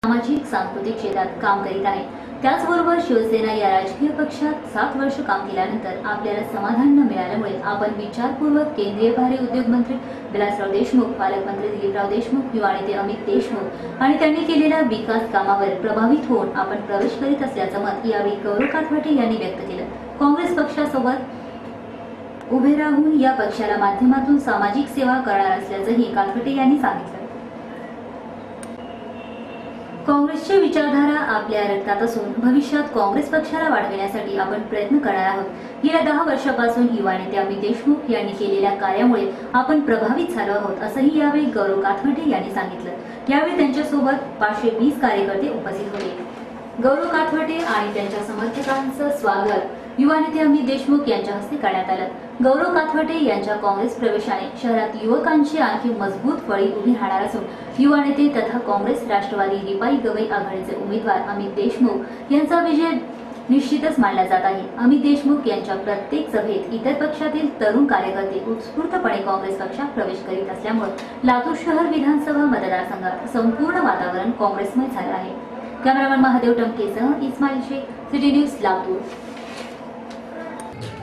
सामाजिक सांस्कृतिक क्षेत्रात काम करीत आहे। त्याचबरोबर शिवसेना या राजकीय पक्षात 7 वर्ष काम केल्यानंतर आपल्याला समाधान न मिळाल्यामुळे आपण विचारपूर्वक केंद्रीय भारी उद्योग मंत्री विलासराव देशमुख, पालकमंत्री दिलीपराव देशमुख, युवा नेते अमित देशमुख आणि त्यांनी केलेल्या विकास कामावर प्रभावित होऊन आपण प्रवेश करीत असल्याचं मत यावेळी गौरव काथवटे यांनी व्यक्त केलं। काँग्रेस पक्षासोबत उभे राहून या पक्षाला माध्यमातून सामाजिक सेवा करणार असल्याचंही काथवटे यांनी सांगितलं। काँग्रेसची विचारधारा आपल्या रक्तात असून भविष्यात काँग्रेस पक्षाला वाढविण्यासाठी आपण प्रयत्न करणार आहोत। गेल्या 10 वर्षापासून युवा नेते अमित देशमुख यांनी केलेल्या कार्यामुळे आपण प्रभावित झालो आहोत, असंही यावेळी गौरव काथवटे यांनी सांगितलं। यावेळी त्यांच्यासोबत 520 कार्यकर्ते उपस्थित होते। गौरव काथवटे आणि त्यांच्या समर्थकांचं स्वागत युवा नेते अमित देशमुख यांच्या हस्ते करण्यात आलं। गौरव काथवटे यांच्या काँग्रेस प्रवेशाने शहरात युवकांची आणखी मजबूत फळी उभी राहणार असून युवा नेते तथा काँग्रेस राष्ट्रवादी रिपाई गवई आघाडीचे उमेदवार अमित देशमुख यांचा विजय निश्चितच मानला जात आहे। अमित देशमुख यांच्या प्रत्येक सभेत इतर पक्षातील तरुण कार्यकर्ते उत्स्फूर्तपणे काँग्रेस पक्षात प्रवेश करीत असल्यामुळे लातूर शहर विधानसभा मतदारसंघात संपूर्ण वातावरण काँग्रेसमय झालं आहे। कॅमेरामॅन महादेव टमकेसह इस्माईल शेख, सिटी न्यूज, लातूर।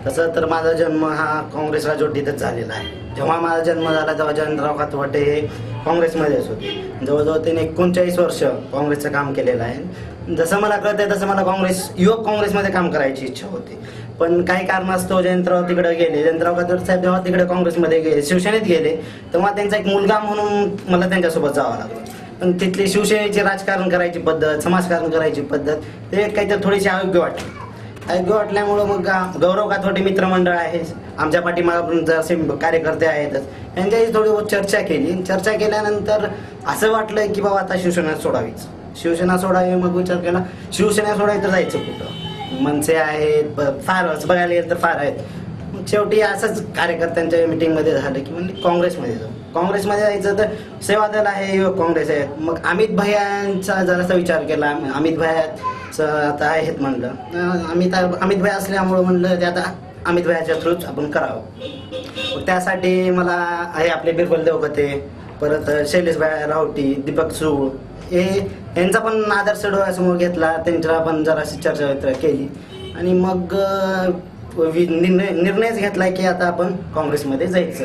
तसं तर माझा जन्म हा काँग्रेस राजवटीतच झालेला आहे। जेव्हा माझा जन्म झाला तेव्हा जयंतराव काथवटे हे काँग्रेसमध्येच होते। जवळजवळ त्यांनी 39 वर्ष काँग्रेसचं काम केलेलं आहे। जसं मला कळतंय तसं मला युवक काँग्रेसमध्ये काम करायची इच्छा होती, पण काही कारणास्तव जयंतराव तिकडे गेले। जयंतराव काथवटे साहेब जेव्हा तिकडे काँग्रेसमध्ये गेले, शिवसेनेत गेले, तेव्हा त्यांचा एक मुलगा म्हणून मला त्यांच्यासोबत जावं लागलं। पण तिथली शिवसेनेची राजकारण करायची पद्धत, समाजकारण करायची पद्धत ते काहीतरी थोडीशी अयोग्य वाटल्यामुळं मग गौरव काथवटे मित्रमंडळ आहे, आमच्या पाठीमागे जसे कार्यकर्ते आहेतच, यांच्याशी थोडी चर्चा केली। चर्चा केल्यानंतर असं वाटलं की बाबा आता शिवसेना सोडावीच, शिवसेना सोडावी। मग विचार केला शिवसेना सोडावी तर जायचं कुठं, मनसे आहेत, फारच बघायला गेलं तर फार आहेत। मग शेवटी असंच कार्यकर्त्यांच्या मीटिंगमध्ये झालं की म्हणजे काँग्रेसमध्ये जाऊ। काँग्रेसमध्ये जायचं तर सेवा दल आहे, युवक काँग्रेस आहेत। मग अमित भैयांचा जरासा विचार केला, अमित भैया आता आहेत म्हणलं, अमित भैया असल्यामुळं म्हणलं ते आता अमित भैयाच्या थ्रूच आपण करावं। त्यासाठी मला आहे आपले बिरबल देवगते, परत शैलेश भाई रावटी, दीपक सूळ यांचा पण आदर्श डोळ्यासमोर घेतला, त्यांच्या पण जराशी चर्चा केली आणि मग निर्णयच घेतला की आता आपण काँग्रेसमध्ये जायचं।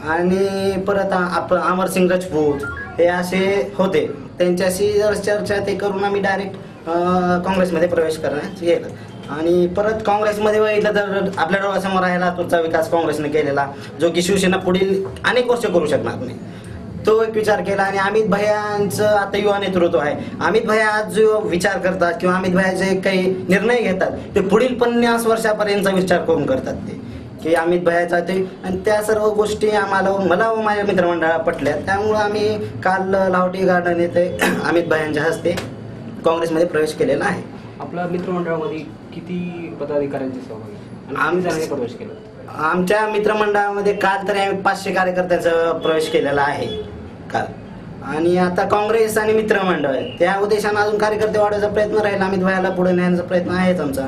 आणि परत अमरसिंग राजपूत हे असे होते, त्यांच्याशी जर चर्चा ते करून आम्ही डायरेक्ट काँग्रेसमध्ये प्रवेश करण्यात गेलं। आणि परत काँग्रेसमध्ये बघितलं तर आपल्या डोळ्यासमोर आहे लातूरचा विकास काँग्रेसने केलेला, जो की शिवसेना पुढील अनेक वर्ष करू शकणार नाही, तो एक विचार केला। आणि अमित भैयांचं आता युवा नेतृत्व आहे, अमित भैया आज जो विचार करतात किंवा अमित भैया जे काही निर्णय घेतात ते पुढील 50 वर्षापर्यंतचा विचार करून करतात ते की अमित भैयाचा ते, आणि त्या सर्व गोष्टी मला व माझ्या मित्रमंडळाला पटल्या। त्यामुळं आम्ही काल लावटी गार्डन येथे अमित भैयांच्या हस्ते काँग्रेसमध्ये प्रवेश केलेला आहे। आपल्या मित्रमंडळामध्ये किती पदाधिकाऱ्यांचे सहभागी आणि प्रवेश केला? आमच्या मित्रमंडळामध्ये काल तरी आम्ही 500 कार्यकर्त्यांचा प्रवेश केलेला आहे काल। आणि आता काँग्रेस आणि मित्रमंडळ त्या उद्देशाने अजून कार्यकर्ते वाढवायचा प्रयत्न राहील, अमित भैयाला पुढे नेण्याचा प्रयत्न आहेच आमचा।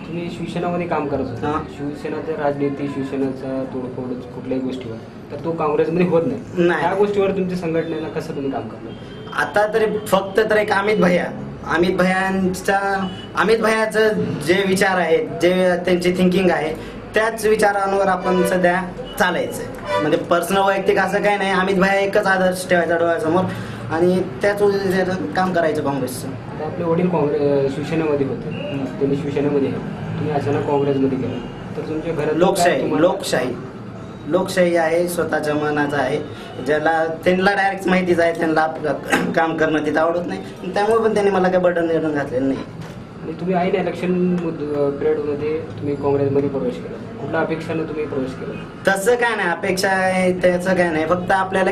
तुम्ही शिवसेनामध्ये काम करत होता, शिवसेनाचं राजनीती, शिवसेनेचा तोडफोड कुठल्याही गोष्टीवर, तर तो काँग्रेसमध्ये होत नाही। त्या गोष्टीवर तुमच्या संघटनेला कसं तुम्ही काम करता? आता तरी फक्त तर एक अमित भैयाचं जे विचार आहेत, जे त्यांची थिंकिंग आहे, त्याच विचारांवर आपण सध्या चालायचं। म्हणजे पर्सनल वैयक्तिक असं काही नाही, अमित भैया एकच आदर्श ठेवायचा डोळ्यासमोर आणि त्याच काम करायचं काँग्रेसचं। आपले वडील शिवसेनेमध्ये होते, तुम्ही शिवसेनेमध्ये तुम्ही अचानक काँग्रेसमध्ये गेला, तर तुमच्या घरात लोकशाही आहे, स्वतःच्या मनाचं आहे, त्यांना डायरेक्ट माहितीच आहे, त्यांना काम करणं तिथं आवडत नाही, त्यामुळे पण त्यांनी मला काही बटन घातलेलं नाही। आणि तुम्ही आहे ना इलेक्शन पिरियडमध्ये तुम्ही काँग्रेसमध्ये प्रवेश केला, कुठल्या अपेक्षाने तुम्ही प्रवेश केला? तसं काय नाही, अपेक्षा आहे त्याचं काय नाही, फक्त आपल्याला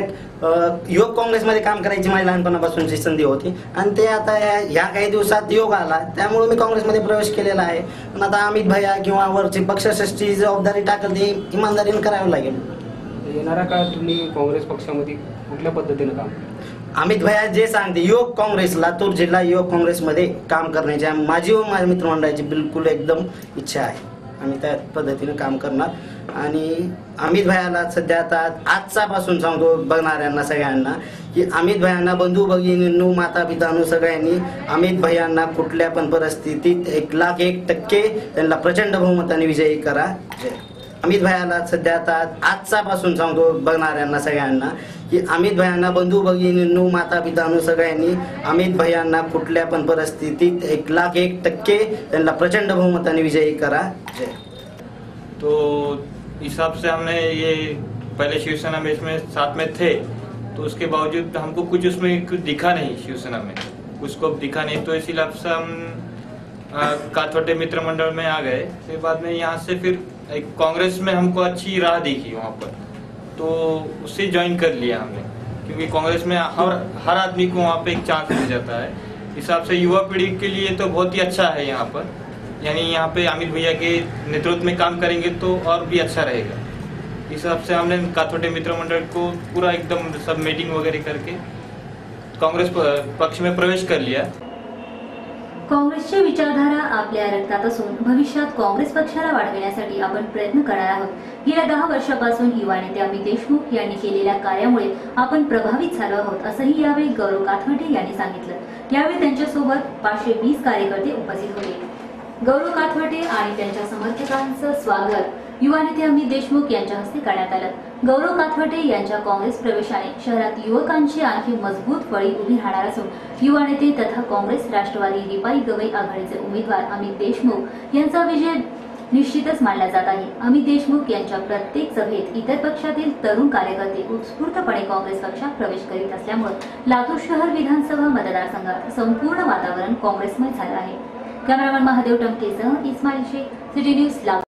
युवक काँग्रेसमध्ये काम करायची माझी लहानपणापासूनची संधी होती आणि ते आता ह्या काही दिवसात योग आला, त्यामुळे मी काँग्रेसमध्ये प्रवेश केलेला आहे। पण आता अमित भैया किंवा वरची पक्षश्रेष्ठी जबाबदारी टाकल ती इमानदारीने करावं लागेल। येणारा काळ तुम्ही काँग्रेस पक्षामध्ये कुठल्या पद्धतीने काम? अमित भैया जे सांगते, युवक काँग्रेस, लातूर जिल्हा युवक काँग्रेसमध्ये काम करण्याची माझी व माझ्या मित्रमंडळाची बिलकुल एकदम इच्छा आहे। आम्ही त्या पद्धतीने काम करणार। आणि अमित भैयाला सध्या आता आजचापासून सांगतो बघणाऱ्यांना सगळ्यांना की अमित भैयांना बंधू भगिनींनो माता पितांनो सगळ्यांनी अमित भैयांना कुठल्या पण परिस्थितीत 1,01% त्यांना प्रचंड बहुमताने विजयी करा। अमित भैयाला सध्या आता आजचापासून सांगतो बघणाऱ्यांना सगळ्यांना की अमित भैयांना बंधू भगिनींनो माता पितांनो सगळ्यांनी अमित भैयांना कुठल्या पण परिस्थितीत 1,01% त्यांना प्रचंड बहुमताने विजयी करा। तो हिसाब से हमने ये पहले शिवसेना में इसमें साथ में थे, तो उसके बावजूद हमको कुछ उसमें कुछ दिखा नहीं, शिवसेना में कुछ स्कोप दिखा नहीं, तो इसी हिसाब से हम काथोटे मित्र मंडल में आ गए। फिर बाद में यहाँ से फिर एक कांग्रेस में हमको अच्छी राह दिखी वहाँ पर, तो उससे ज्वाइन कर लिया हमने, क्योंकि कांग्रेस में हर आदमी को वहाँ पे एक चांस मिल जाता है। हिसाब से युवा पीढ़ी के लिए तो बहुत ही अच्छा है यहाँ पर, यानी यहाँ पे अमित भैया के नेतृत्व में काम करेंगे तो और भी अच्छा रहेगा। इस हिसाब से हमने काथोटे मित्र मंडल को पूरा एकदम सब मीटिंग वगैरह करके कांग्रेस पक्ष में प्रवेश कर लिया। काँग्रेसची विचारधारा आपल्या रक्तात असून भविष्यात काँग्रेस पक्षाला वाढविण्यासाठी आपण प्रयत्न करणार आहोत। गेल्या 10 वर्षापासून युवा नेते अमित देशमुख यांनी केलेल्या कार्यामुळे आपण प्रभावित झालो आहोत, असंही यावेळी गौरव काथवटे यांनी सांगितलं। यावेळी त्यांच्यासोबत 520 कार्यकर्ते उपस्थित होते। गौरव काथवटे आणि त्यांच्या समर्थकांचं स्वागत युवा नेते अमित देशमुख यांच्या हस्ते करण्यात आलं। गौरव काथवटे यांच्या काँग्रेस प्रवेशाने शहरात युवकांची आणखी मजबूत फळी उभी राहणार असून युवा नेते तथा काँग्रेस राष्ट्रवादी रिपाई गवई आघाडीचे उमेदवार अमित देशमुख यांचा विजय निश्चितच मानला जात आहे। अमित देशमुख यांच्या प्रत्येक सभेत इतर पक्षातील तरुण कार्यकर्ते उत्स्फूर्तपणे काँग्रेस पक्षात प्रवेश करीत असल्यामुळे लातूर शहर विधानसभा मतदारसंघात संपूर्ण वातावरण काँग्रेसमय झालं आहे। कॅमेरामन महादेव टमकेसह इस्माईल शेख, सिटी न्यूज लातूर।